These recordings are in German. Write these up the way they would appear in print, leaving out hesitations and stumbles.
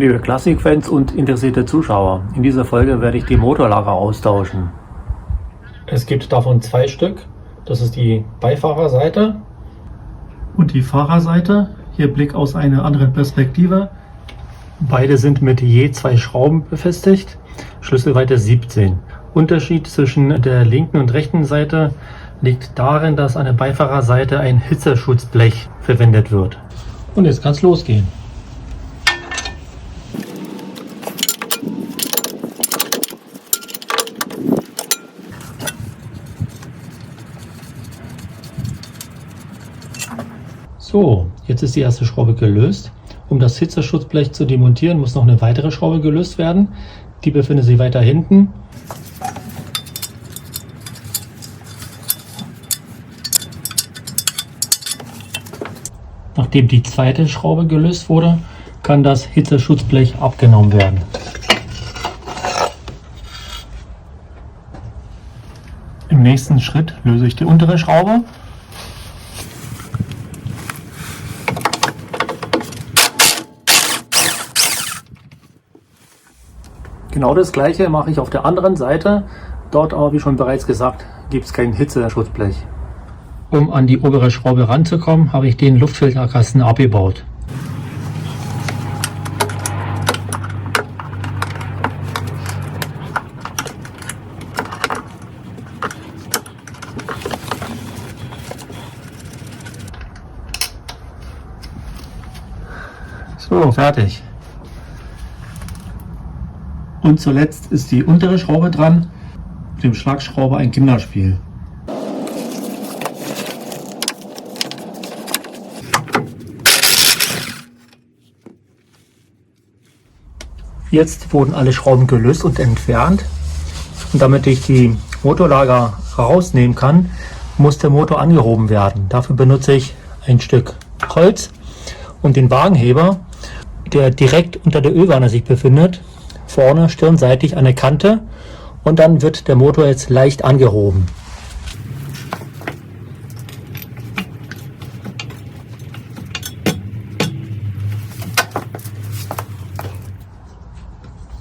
Liebe Klassikfans und interessierte Zuschauer, in dieser Folge werde ich die Motorlager austauschen. Es gibt davon 2 Stück. Das ist die Beifahrerseite und die Fahrerseite. Hier Blick aus einer anderen Perspektive. Beide sind mit je 2 Schrauben befestigt. Schlüsselweite 17. Unterschied zwischen der linken und rechten Seite liegt darin, dass an der Beifahrerseite ein Hitzeschutzblech verwendet wird. Und jetzt kann es losgehen. So, jetzt ist die erste Schraube gelöst. Um das Hitzeschutzblech zu demontieren, muss noch eine weitere Schraube gelöst werden. Die befindet sich weiter hinten. Nachdem die zweite Schraube gelöst wurde, kann das Hitzeschutzblech abgenommen werden. Im nächsten Schritt löse ich die untere Schraube. Genau das gleiche mache ich auf der anderen Seite. Dort aber, wie schon bereits gesagt, gibt es kein Hitzeschutzblech. Um an die obere Schraube ranzukommen, habe ich den Luftfilterkasten abgebaut. So, fertig. Und zuletzt ist die untere Schraube dran, mit dem Schlagschrauber ein Kinderspiel. Jetzt wurden alle Schrauben gelöst und entfernt. Und damit ich die Motorlager rausnehmen kann, muss der Motor angehoben werden. Dafür benutze ich ein Stück Holz und den Wagenheber, der direkt unter der Ölwanne sich befindet. Vorne stirnseitig eine Kante und dann wird der Motor jetzt leicht angehoben.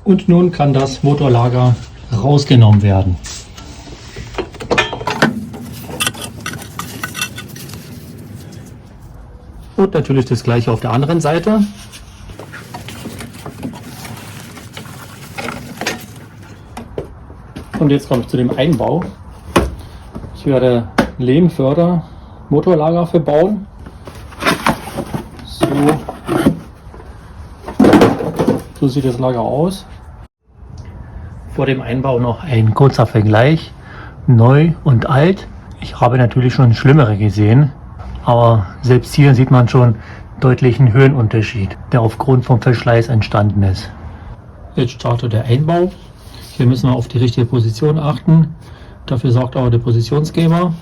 Und nun kann das Motorlager rausgenommen werden. Und natürlich das gleiche auf der anderen Seite. Und jetzt kommt es zu dem Einbau. Ich werde Lehmförder Motorlager verbauen. So sieht das Lager aus. Vor dem Einbau noch ein kurzer Vergleich. Neu und alt. Ich habe natürlich schon schlimmere gesehen, aber selbst hier sieht man schon deutlichen Höhenunterschied, der aufgrund vom Verschleiß entstanden ist. Jetzt startet der Einbau. Hier müssen wir auf die richtige Position achten. Dafür sorgt auch der Positionsgeber.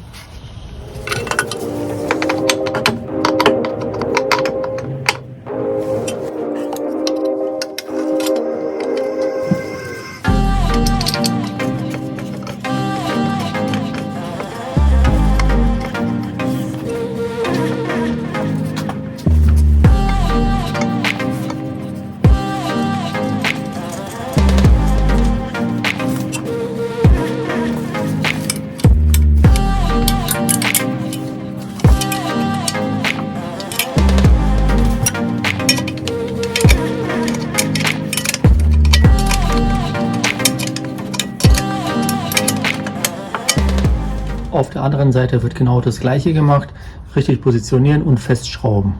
Auf der anderen Seite wird genau das gleiche gemacht. Richtig positionieren und festschrauben.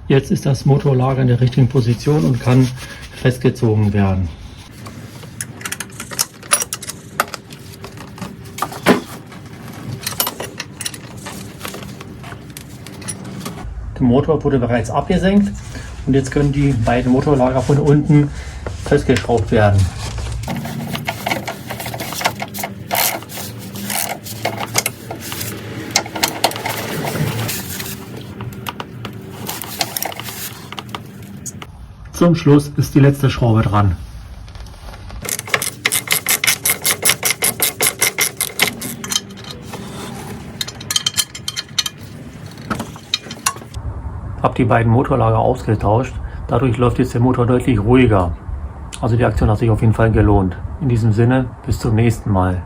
Jetzt ist das Motorlager in der richtigen Position und kann festgezogen werden. Der Motor wurde bereits abgesenkt und jetzt können die beiden Motorlager von unten festgeschraubt werden. Zum Schluss ist die letzte Schraube dran. Habe die beiden Motorlager ausgetauscht. Dadurch läuft jetzt der Motor deutlich ruhiger. Also die Aktion hat sich auf jeden Fall gelohnt. In diesem Sinne, bis zum nächsten Mal.